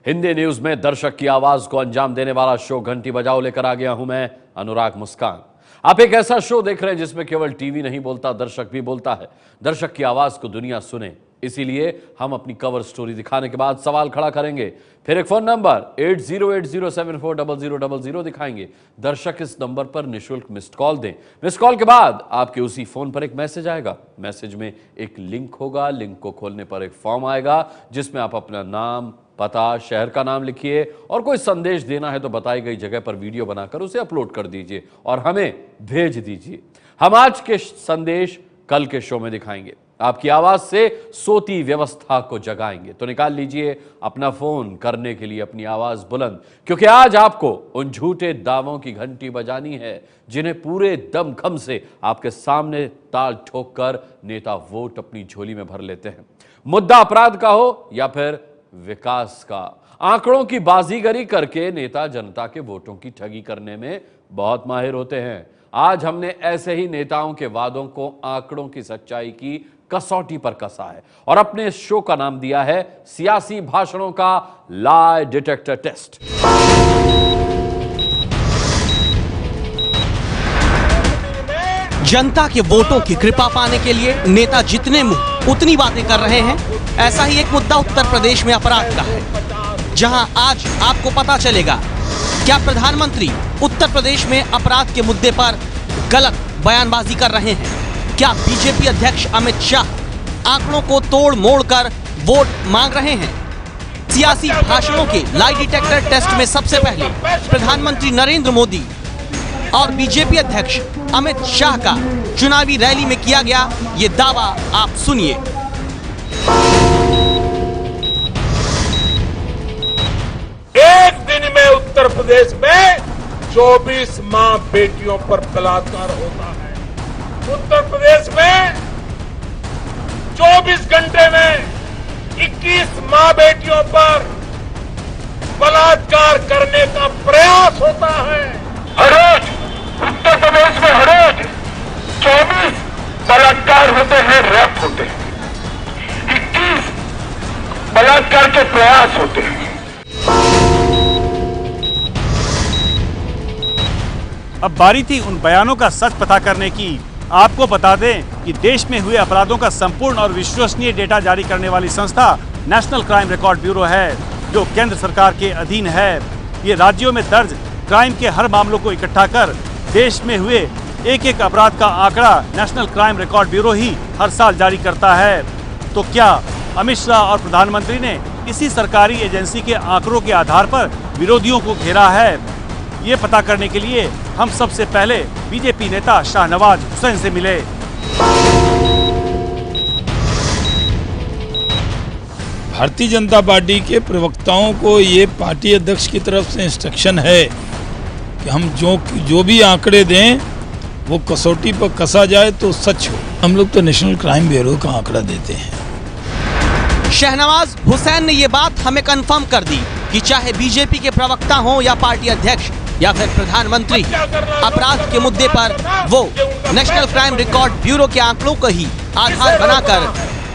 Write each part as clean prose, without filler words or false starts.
Hindi news में दर्शक की आवाज को अंजाम देने वाला शो घंटी बजाओ लेकर आ गया हूं मैं अनुराग मुस्कान। आप एक ऐसा शो देख रहे हैं जिसमें केवल टीवी नहीं बोलता, दर्शक भी बोलता है। दर्शक की आवाज को दुनिया सुने, इसीलिए हम अपनी कवर स्टोरी दिखाने के बाद सवाल खड़ा करेंगे, फिर एक फोन नंबर 8080740000 दिखाएंगे। दर्शक इस नंबर पर निःशुल्क मिस्ड कॉल दें। मिस्ड कॉल के बाद आपके उसी फोन पर एक मैसेज आएगा। मैसेज में एक लिंक होगा, लिंक को खोलने पर एक फॉर्म आएगा जिसमें आप अपना नाम, पता, शहर का नाम लिखिए और कोई संदेश देना है तो बताई गई जगह पर वीडियो बनाकर उसे अपलोड कर दीजिए और हमें भेज दीजिए। हम आज के संदेश कल के शो में दिखाएंगे, आपकी आवाज से सोती व्यवस्था को जगाएंगे। तो निकाल लीजिए अपना फोन करने के लिए अपनी आवाज बुलंद, क्योंकि आज आपको उन झूठे दावों की घंटी बजानी है जिन्हें पूरे दमखम से आपके सामने ताल ठोक कर नेता वोट अपनी झोली में भर लेते हैं। मुद्दा अपराध का हो या फिर विकास का, आंकड़ों की बाजीगरी करके नेता जनता के वोटों की ठगी करने में बहुत माहिर होते हैं। आज हमने ऐसे ही नेताओं के वादों को आंकड़ों की सच्चाई की कसौटी पर कसा है और अपने इस शो का नाम दिया है सियासी भाषणों का लाई डिटेक्टर टेस्ट। जनता के वोटों की कृपा पाने के लिए नेता जितने मुंह उतनी बातें कर रहे हैं। ऐसा ही एक मुद्दा उत्तर प्रदेश में अपराध का है, जहां आज आपको पता चलेगा क्या प्रधानमंत्री उत्तर प्रदेश में अपराध के मुद्दे पर गलत बयानबाजी कर रहे हैं। क्या बीजेपी अध्यक्ष अमित शाह आंकड़ों को तोड़ मोड़ कर वोट मांग रहे हैं। सियासी भाषणों के लाई डिटेक्टर टेस्ट में सबसे पहले प्रधानमंत्री नरेंद्र मोदी और बीजेपी अध्यक्ष अमित शाह का चुनावी रैली में किया गया ये दावा आप सुनिए। एक दिन में उत्तर प्रदेश में 24 मां बेटियों पर बलात्कार होता है। उत्तर प्रदेश में 24 घंटे में 21 मां बेटियों पर बलात्कार करने का प्रयास होता है। हर रोज उत्तर प्रदेश में हर रोज 24 बलात्कार होते हैं, रेप होते हैं, 21 बलात्कार के प्रयास होते हैं। अब बारी थी उन बयानों का सच पता करने की। आपको बता दें कि देश में हुए अपराधों का संपूर्ण और विश्वसनीय डेटा जारी करने वाली संस्था नेशनल क्राइम रिकॉर्ड ब्यूरो है, जो केंद्र सरकार के अधीन है। ये राज्यों में दर्ज क्राइम के हर मामलों को इकट्ठा कर देश में हुए एक एक अपराध का आंकड़ा नेशनल क्राइम रिकॉर्ड ब्यूरो ही हर साल जारी करता है। तो क्या अमित शाह और प्रधानमंत्री ने इसी सरकारी एजेंसी के आंकड़ों के आधार पर विरोधियों को घेरा है? ये पता करने के लिए हम सबसे पहले बीजेपी नेता शाहनवाज हुसैन से मिले। भारतीय जनता पार्टी के प्रवक्ताओं को ये पार्टी अध्यक्ष की तरफ से इंस्ट्रक्शन है कि हम जो भी आंकड़े दें वो कसौटी पर कसा जाए तो सच हो। हम लोग तो नेशनल क्राइम ब्यूरो का आंकड़ा देते हैं। शाहनवाज हुसैन ने ये बात हमें कंफर्म कर दी कि चाहे बीजेपी के प्रवक्ता हों या पार्टी अध्यक्ष या फिर प्रधानमंत्री, अपराध के मुद्दे पर वो नेशनल क्राइम रिकॉर्ड ब्यूरो के आंकड़ों को ही आधार बनाकर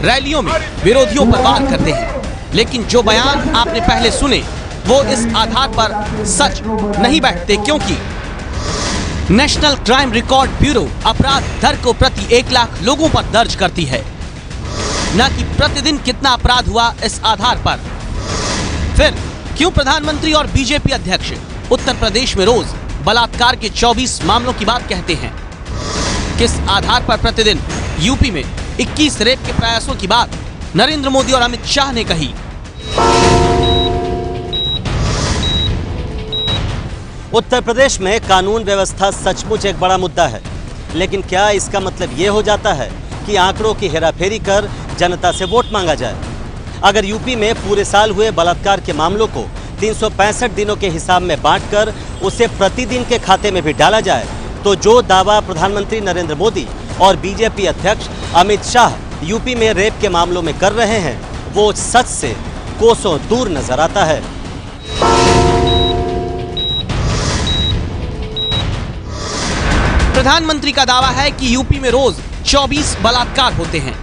रैलियों में विरोधियों पर वार करते हैं। लेकिन जो बयान आपने पहले सुने वो इस आधार पर सच नहीं बैठते, क्योंकि नेशनल क्राइम रिकॉर्ड ब्यूरो अपराध दर को प्रति 1 लाख लोगों पर दर्ज करती है, न कि प्रतिदिन कितना अपराध हुआ इस आधार पर। फिर क्यों प्रधानमंत्री और बीजेपी अध्यक्ष उत्तर प्रदेश में रोज बलात्कार के 24 मामलों की बात कहते हैं? किस आधार पर प्रतिदिन यूपी में 21 रेप के प्रयासों की बात नरेंद्र मोदी और अमित शाह ने कही? उत्तर प्रदेश में कानून व्यवस्था सचमुच एक बड़ा मुद्दा है, लेकिन क्या इसका मतलब ये हो जाता है कि आंकड़ों की हेराफेरी कर जनता से वोट मांगा जाए? अगर यूपी में पूरे साल हुए बलात्कार के मामलों को 365 दिनों के हिसाब में बांटकर उसे प्रतिदिन के खाते में भी डाला जाए, तो जो दावा प्रधानमंत्री नरेंद्र मोदी और बीजेपी अध्यक्ष अमित शाह यूपी में रेप के मामलों में कर रहे हैं, वो सच से कोसों दूर नजर आता है। प्रधानमंत्री का दावा है कि यूपी में रोज 24 बलात्कार होते हैं,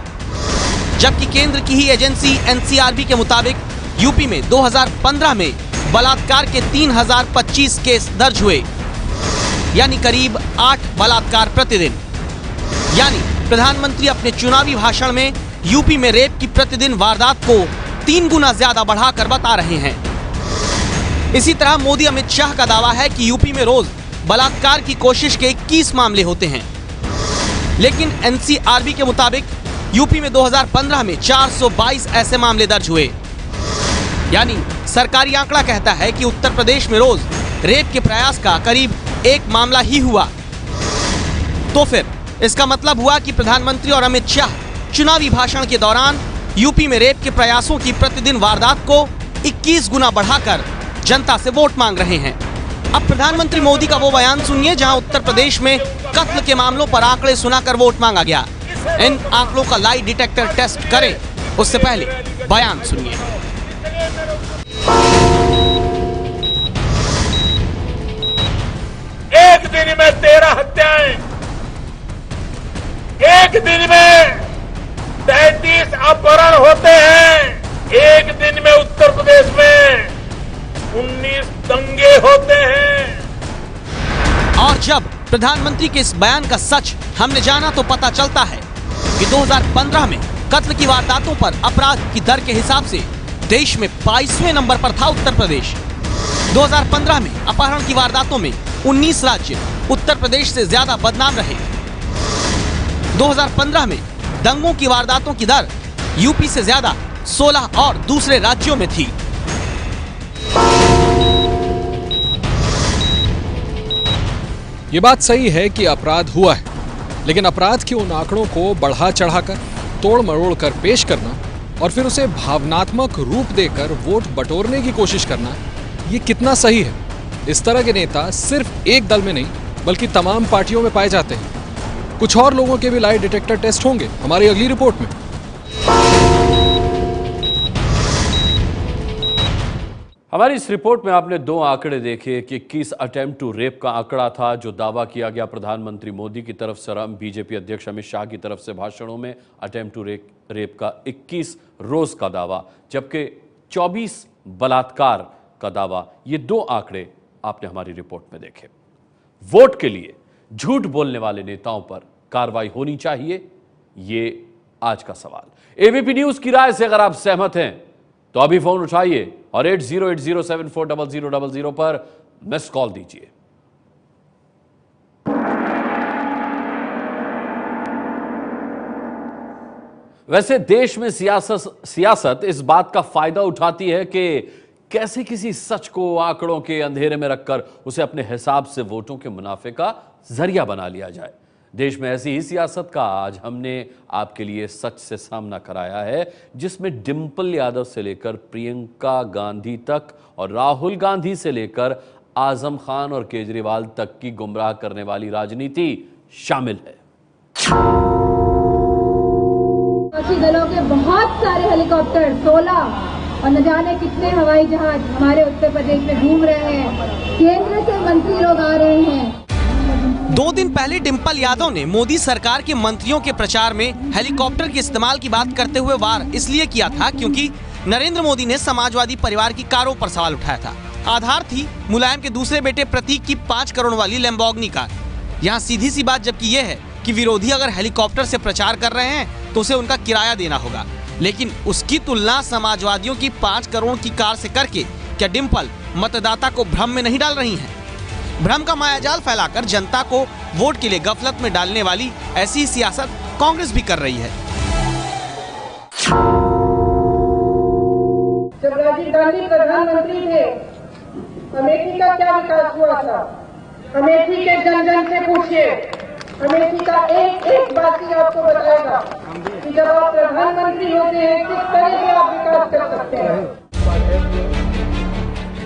जबकि केंद्र की ही एजेंसी एनसीआरबी के मुताबिक यूपी में 2015 में बलात्कार के 3025 केस दर्ज हुए, यानी करीब 8 बलात्कार प्रतिदिन। यानी प्रधानमंत्री अपने चुनावी भाषण में यूपी में रेप की प्रतिदिन वारदात को 3 गुना ज्यादा बढ़ाकर बता रहे हैं। इसी तरह मोदी अमित शाह का दावा है कि यूपी में रोज बलात्कार की कोशिश के 21 मामले होते हैं, लेकिन एनसीआरबी के मुताबिक यूपी में 2015 में 422 ऐसे मामले दर्ज हुए। यानी सरकारी आंकड़ा कहता है कि उत्तर प्रदेश में रोज रेप के प्रयास का करीब 1 मामला ही हुआ। तो फिर इसका मतलब हुआ कि प्रधानमंत्री और अमित शाह चुनावी भाषण के दौरान यूपी में रेप के प्रयासों की प्रतिदिन वारदात को 21 गुना बढ़ाकर जनता से वोट मांग रहे हैं। अब प्रधानमंत्री मोदी का वो बयान सुनिए जहां उत्तर प्रदेश में कत्ल के मामलों पर आंकड़े सुनाकर वोट मांगा गया। इन आंकड़ों का लाई डिटेक्टर टेस्ट करें, उससे पहले बयान सुनिए। एक दिन में 13 हत्याएं, एक दिन में 33 अपहरण होते हैं, एक दिन में उत्तर प्रदेश में 19 दंगे होते हैं। और जब प्रधानमंत्री के इस बयान का सच हमने जाना तो पता चलता है कि 2015 में कत्ल की वारदातों पर अपराध की दर के हिसाब से देश में 22वें नंबर पर था उत्तर प्रदेश। 2015 में अपहरण की वारदातों में 19 राज्य उत्तर प्रदेश से ज्यादा बदनाम रहे। 2015 में दंगों की वारदातों की दर यूपी से ज्यादा 16 और दूसरे राज्यों में थी। ये बात सही है कि अपराध हुआ है, लेकिन अपराध के उन आंकड़ों को बढ़ा चढ़ाकर, तोड़ मरोड़ कर पेश करना और फिर उसे भावनात्मक रूप देकर वोट बटोरने की कोशिश करना, ये कितना सही है? इस तरह के नेता सिर्फ एक दल में नहीं बल्कि तमाम पार्टियों में पाए जाते हैं। कुछ और लोगों के भी लाई डिटेक्टर टेस्ट होंगे हमारी अगली रिपोर्ट में। हमारी इस रिपोर्ट में आपने 2 आंकड़े देखे कि 21 अटेम्प्ट टू रेप का आंकड़ा था जो दावा किया गया प्रधानमंत्री मोदी की तरफ से, बीजेपी अध्यक्ष अमित शाह की तरफ से भाषणों में अटेम्प्ट टू रेप का 21 रोज का दावा, जबकि 24 बलात्कार का दावा। ये 2 आंकड़े आपने हमारी रिपोर्ट में देखे। वोट के लिए झूठ बोलने वाले नेताओं पर कार्रवाई होनी चाहिए, ये आज का सवाल। एबीपी न्यूज की राय से अगर आप सहमत हैं तो अभी फोन उठाइए और 8080740000 पर मिस कॉल दीजिए। वैसे देश में सियासत इस बात का फायदा उठाती है कि कैसे किसी सच को आंकड़ों के अंधेरे में रखकर उसे अपने हिसाब से वोटों के मुनाफे का जरिया बना लिया जाए। देश में ऐसी ही सियासत का आज हमने आपके लिए सच से सामना कराया है, जिसमें डिंपल यादव से लेकर प्रियंका गांधी तक और राहुल गांधी से लेकर आजम खान और केजरीवाल तक की गुमराह करने वाली राजनीति शामिल है। सुरक्षा दलों के बहुत सारे हेलीकॉप्टर 16 और न जाने कितने हवाई जहाज हमारे उत्तर प्रदेश में घूम रहे हैं। केंद्र से मंत्री लोग आ रहे हैं। 2 दिन पहले डिंपल यादव ने मोदी सरकार के मंत्रियों के प्रचार में हेलीकॉप्टर के इस्तेमाल की बात करते हुए वार इसलिए किया था क्योंकि नरेंद्र मोदी ने समाजवादी परिवार की कारों पर सवाल उठाया था। आधार थी मुलायम के दूसरे बेटे प्रतीक की 5 करोड़ वाली लैम्बोर्गिनी कार। यहाँ सीधी सी बात जबकि यह है कि विरोधी अगर हेलीकॉप्टर से प्रचार कर रहे हैं तो उसे उनका किराया देना होगा, लेकिन उसकी तुलना समाजवादियों की 5 करोड़ की कार से करके क्या डिंपल मतदाता को भ्रम में नहीं डाल रही हैं? भ्रम का मायाजाल फैलाकर जनता को वोट के लिए गफलत में डालने वाली ऐसी सियासत कांग्रेस भी कर रही है। जब राजीव गांधी प्रधानमंत्री थे, अमेठी का क्या विकास हुआ था? अमेठी के जन जन से पूछिए। अमेठी का एक एक बात आपको बताएगा कि जब आप प्रधानमंत्री होते हैं किस तरह से आप विकास कर सकते हैं।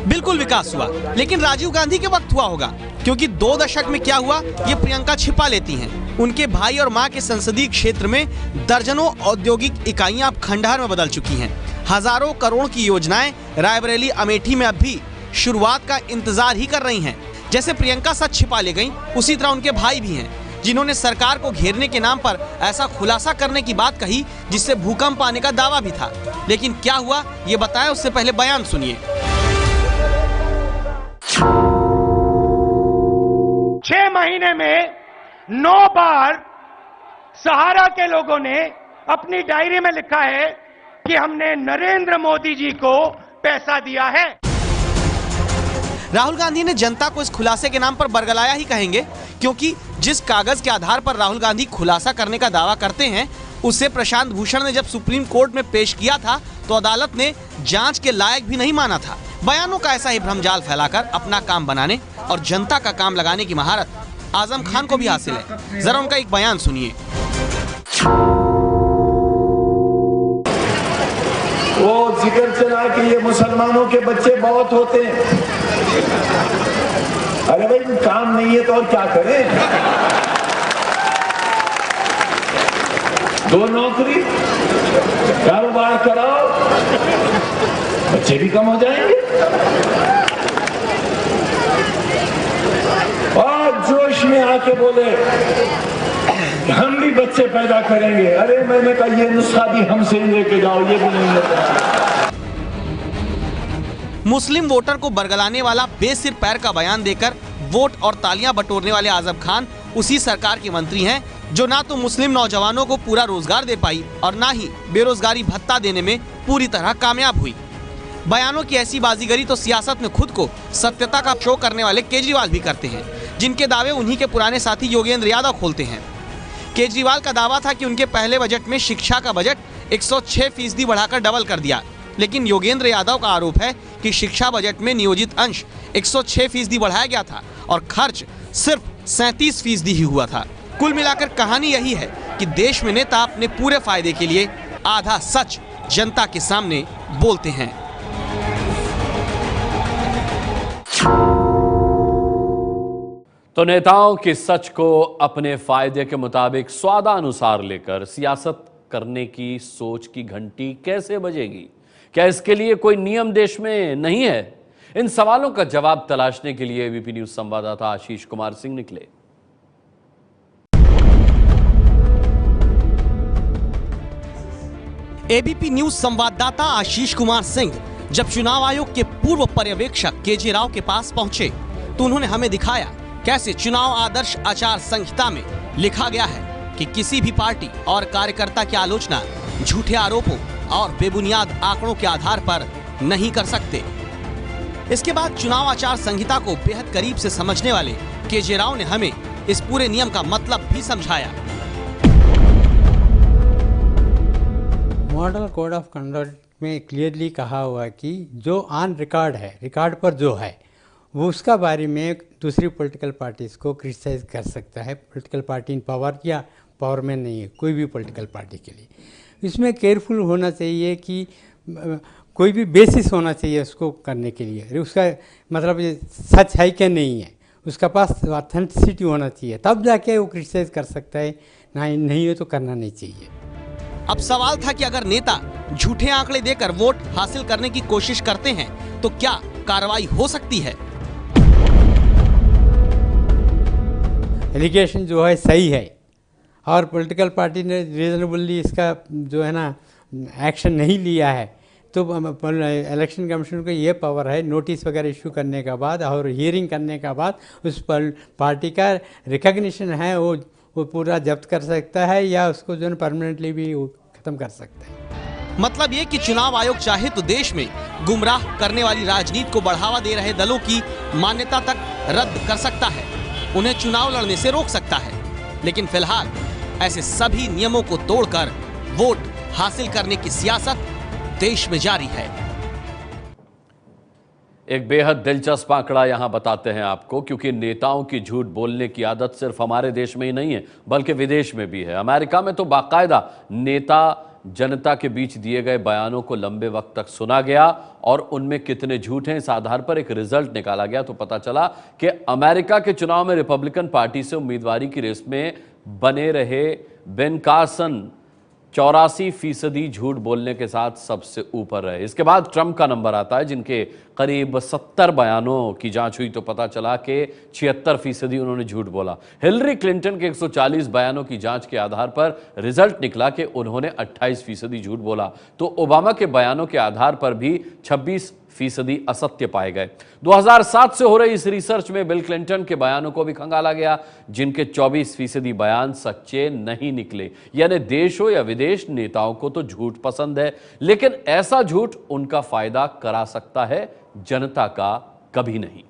बिल्कुल विकास हुआ, लेकिन राजीव गांधी के वक्त हुआ होगा, क्योंकि 2 दशक में क्या हुआ ये प्रियंका छिपा लेती हैं। उनके भाई और मां के संसदीय क्षेत्र में दर्जनों औद्योगिक इकाइयां अब खंडहर में बदल चुकी हैं। हजारों करोड़ की योजनाएं रायबरेली अमेठी में अब भी शुरुआत का इंतजार ही कर रही हैं। जैसे प्रियंका सच छिपा ले गई, उसी तरह उनके भाई भी हैं, जिन्होंने सरकार को घेरने के नाम पर ऐसा खुलासा करने की बात कही जिससे भूकंप आने का दावा भी था। लेकिन क्या हुआ ये बताएं, उससे पहले बयान सुनिए। 6 महीने में 9 बार सहारा के लोगों ने अपनी डायरी में लिखा है कि हमने नरेंद्र मोदी जी को पैसा दिया है। राहुल गांधी ने जनता को इस खुलासे के नाम पर बरगलाया ही कहेंगे, क्योंकि जिस कागज के आधार पर राहुल गांधी खुलासा करने का दावा करते हैं उसे प्रशांत भूषण ने जब सुप्रीम कोर्ट में पेश किया था तो अदालत ने जांच के लायक भी नहीं माना था। बयानों का ऐसा ही भ्रमजाल फैलाकर अपना काम बनाने और जनता का काम लगाने की महारत आजम खान को भी हासिल है। जरा उनका एक बयान सुनिए। वो जिक्र चला कि ये मुसलमानों के बच्चे बहुत होते हैं। अरे भाई काम नहीं है तो और क्या करें? 2 नौकरी, कारोबार कराओ, बच्चे भी कम हो जाएंगे। और जोश में आके बोले हम भी बच्चे पैदा करेंगे। अरे मैंने कहा ये नुस्खा भी हमसे ही लेके जाओ, ये भी नहीं लेते। मुस्लिम वोटर को बरगलाने वाला बेसिर पैर का बयान देकर वोट और तालियां बटोरने वाले आजम खान उसी सरकार के मंत्री हैं जो ना तो मुस्लिम नौजवानों को पूरा रोजगार दे पाई और ना ही बेरोजगारी भत्ता देने में पूरी तरह कामयाब हुई। बयानों की ऐसी बाजीगरी तो सियासत में खुद को सत्यता का शो करने वाले केजरीवाल भी करते हैं, जिनके दावे उन्हीं के पुराने साथी योगेंद्र यादव खोलते हैं। केजरीवाल का दावा था कि उनके पहले बजट में शिक्षा का बजट 106% बढ़ाकर डबल कर दिया, लेकिन योगेंद्र यादव का आरोप है कि शिक्षा बजट में नियोजित अंश 106% बढ़ाया गया था और खर्च सिर्फ 37% ही हुआ था। कुल मिलाकर कहानी यही है कि देश में नेता अपने पूरे फायदे के लिए आधा सच जनता के सामने बोलते हैं। तो नेताओं के सच को अपने फायदे के मुताबिक स्वादानुसार लेकर सियासत करने की सोच की घंटी कैसे बजेगी? क्या इसके लिए कोई नियम देश में नहीं है? इन सवालों का जवाब तलाशने के लिए एबीपी न्यूज संवाददाता आशीष कुमार सिंह निकले। एबीपी न्यूज संवाददाता आशीष कुमार सिंह जब चुनाव आयोग के पूर्व पर्यवेक्षक केजे राव के पास पहुंचे तो उन्होंने हमें दिखाया कैसे चुनाव आदर्श आचार संहिता में लिखा गया है कि किसी भी पार्टी और कार्यकर्ता की आलोचना झूठे आरोपों और बेबुनियाद आंकड़ों के आधार पर नहीं कर सकते। इसके बाद चुनाव आचार संहिता को बेहद करीब से समझने वाले केजे राव ने हमें इस पूरे नियम का मतलब भी समझाया। मॉडल कोड ऑफ कंडक्ट में क्लियरली कहा हुआ है कि जो ऑन रिकॉर्ड है, रिकॉर्ड पर जो है वो उसका बारे में दूसरी पॉलिटिकल पार्टीज़ को क्रिटिसाइज कर सकता है। पॉलिटिकल पार्टी इन पावर या पावर में नहीं है कोई भी पॉलिटिकल पार्टी के लिए। इसमें केयरफुल होना चाहिए कि कोई भी बेसिस होना चाहिए उसको करने के लिए। उसका मतलब ये सच है क्या नहीं है, उसका पास ऑथेंटिसिटी होना चाहिए, तब जाके वो क्रिटिसाइज कर सकता है। नहीं है तो करना नहीं चाहिए। अब सवाल था कि अगर नेता झूठे आंकड़े देकर वोट हासिल करने की कोशिश करते हैं तो क्या कार्रवाई हो सकती है? एलिगेशन जो है सही है और पॉलिटिकल पार्टी ने रीजनेबली इसका जो है ना एक्शन नहीं लिया है तो इलेक्शन कमीशन को ये पावर है नोटिस वगैरह इशू करने के बाद और हियरिंग करने के बाद उस पार्टी का रिकग्निशन है वो पूरा जब्त कर सकता है या उसको जो है परमानेंटली भी खत्म कर सकता है। मतलब ये कि चुनाव आयोग चाहे तो देश में गुमराह करने वाली राजनीति को बढ़ावा दे रहे दलों की मान्यता तक रद्द कर सकता है, उन्हें चुनाव लड़ने से रोक सकता है, लेकिन फिलहाल ऐसे सभी नियमों को तोड़कर वोट हासिल करने की सियासत देश में जारी है। एक बेहद दिलचस्प आंकड़ा यहां बताते हैं आपको, क्योंकि नेताओं की झूठ बोलने की आदत सिर्फ हमारे देश में ही नहीं है बल्कि विदेश में भी है। अमेरिका में तो बाकायदा नेता जनता के बीच दिए गए बयानों को लंबे वक्त तक सुना गया और उनमें कितने झूठ हैं इस आधार पर एक रिजल्ट निकाला गया तो पता चला कि अमेरिका के चुनाव में रिपब्लिकन पार्टी से उम्मीदवारी की रेस में बने रहे बेन कार्सन 84% झूठ बोलने के साथ सबसे ऊपर रहे। इसके बाद ट्रंप का नंबर आता है, जिनके करीब 70 बयानों की जांच हुई तो पता चला कि 76% उन्होंने झूठ बोला। हिलरी क्लिंटन के 140 बयानों की जांच के आधार पर रिजल्ट निकला कि उन्होंने 28% झूठ बोला। तो ओबामा के बयानों के आधार पर भी 26% असत्य पाए गए। 2007 से हो रही इस रिसर्च में बिल क्लिंटन के बयानों को भी खंगाला गया, जिनके 24% बयान सच्चे नहीं निकले। यानी देश हो या विदेश, नेताओं को तो झूठ पसंद है, लेकिन ऐसा झूठ उनका फायदा करा सकता है, जनता का कभी नहीं।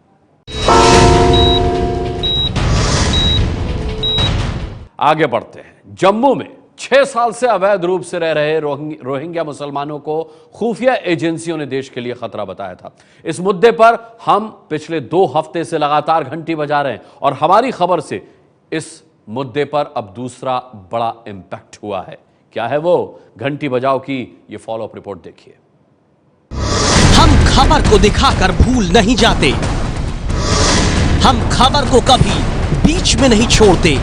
आगे बढ़ते हैं। जम्मू में 6 साल से अवैध रूप से रह रहे रोहिंग्या मुसलमानों को खुफिया एजेंसियों ने देश के लिए खतरा बताया था। इस मुद्दे पर हम पिछले 2 हफ्ते से लगातार घंटी बजा रहे हैं और हमारी खबर से इस मुद्दे पर अब दूसरा बड़ा इंपैक्ट हुआ है। क्या है वो? घंटी बजाओ की ये फॉलोअप रिपोर्ट देखिए। हम खबर को दिखाकर भूल नहीं जाते, हम खबर को कभी बीच में नहीं छोड़ते,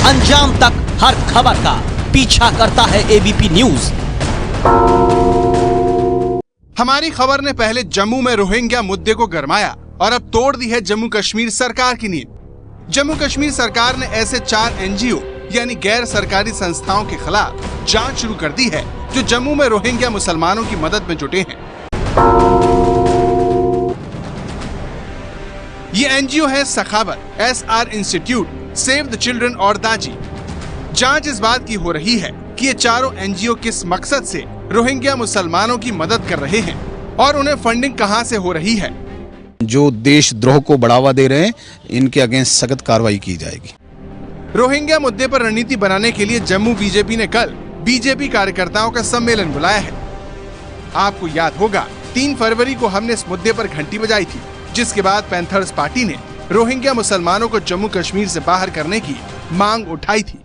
अंजाम तक हर खबर का पीछा करता है एबीपी न्यूज। हमारी खबर ने पहले जम्मू में रोहिंग्या मुद्दे को गरमाया और अब तोड़ दी है जम्मू कश्मीर सरकार की नींद। जम्मू कश्मीर सरकार ने ऐसे 4 एनजीओ यानी गैर सरकारी संस्थाओं के खिलाफ जांच शुरू कर दी है जो जम्मू में रोहिंग्या मुसलमानों की मदद में जुटे हैं। ये एनजीओ है सखावत, SR institute, save the children और दाजी। जांच इस बात की हो रही है कि ये चारों एनजीओ किस मकसद से रोहिंग्या मुसलमानों की मदद कर रहे हैं और उन्हें फंडिंग कहां से हो रही है। जो देशद्रोह को बढ़ावा दे रहे हैं, इनके अगेंस्ट सख्त कार्रवाई की जाएगी। रोहिंग्या मुद्दे पर रणनीति बनाने के लिए जम्मू बीजेपी ने कल बीजेपी कार्यकर्ताओं का सम्मेलन बुलाया है। आपको याद होगा 3 फरवरी को हमने इस मुद्दे पर घंटी बजाई थी, जिसके बाद पैंथर्स पार्टी ने रोहिंग्या मुसलमानों को जम्मू कश्मीर से बाहर करने की मांग उठाई थी।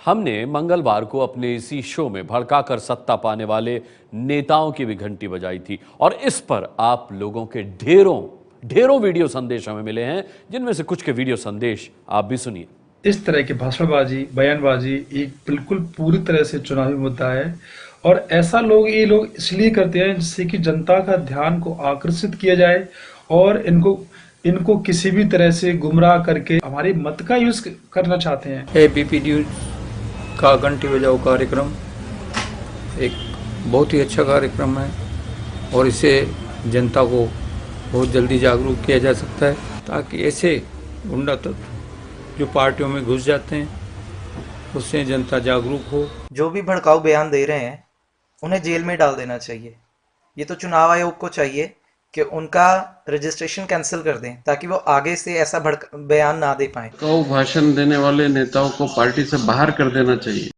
हमने मंगलवार को अपने इसी शो में भड़काकर सत्ता पाने वाले नेताओं की भी घंटी बजाई थी और इस पर आप लोगों के ढेरों वीडियो संदेश हमें मिले हैं, जिनमें से कुछ के वीडियो संदेश आप भी सुनिए। इस तरह की भाषणबाजी, बयानबाजी एक बिल्कुल पूरी तरह से चुनावी मुद्दा है और ऐसा ये लोग इसलिए करते हैं जिससे कि जनता का ध्यान को आकर्षित किया जाए और इनको किसी भी तरह से गुमराह करके हमारे मत का यूज करना चाहते हैं। एबीपी न्यूज का घंटी बजाओ कार्यक्रम एक बहुत ही अच्छा कार्यक्रम है और इससे जनता को बहुत जल्दी जागरूक किया जा सकता है, ताकि ऐसे गुंडा तत्व जो पार्टियों में घुस जाते हैं उससे जनता जागरूक हो। जो भी भड़काऊ बयान दे रहे हैं उन्हें जेल में डाल देना चाहिए। ये तो चुनाव आयोग को चाहिए कि उनका रजिस्ट्रेशन कैंसिल कर दें ताकि वो आगे से ऐसा बयान ना दे पाए। तो भाषण देने वाले नेताओं को पार्टी से बाहर कर देना चाहिए।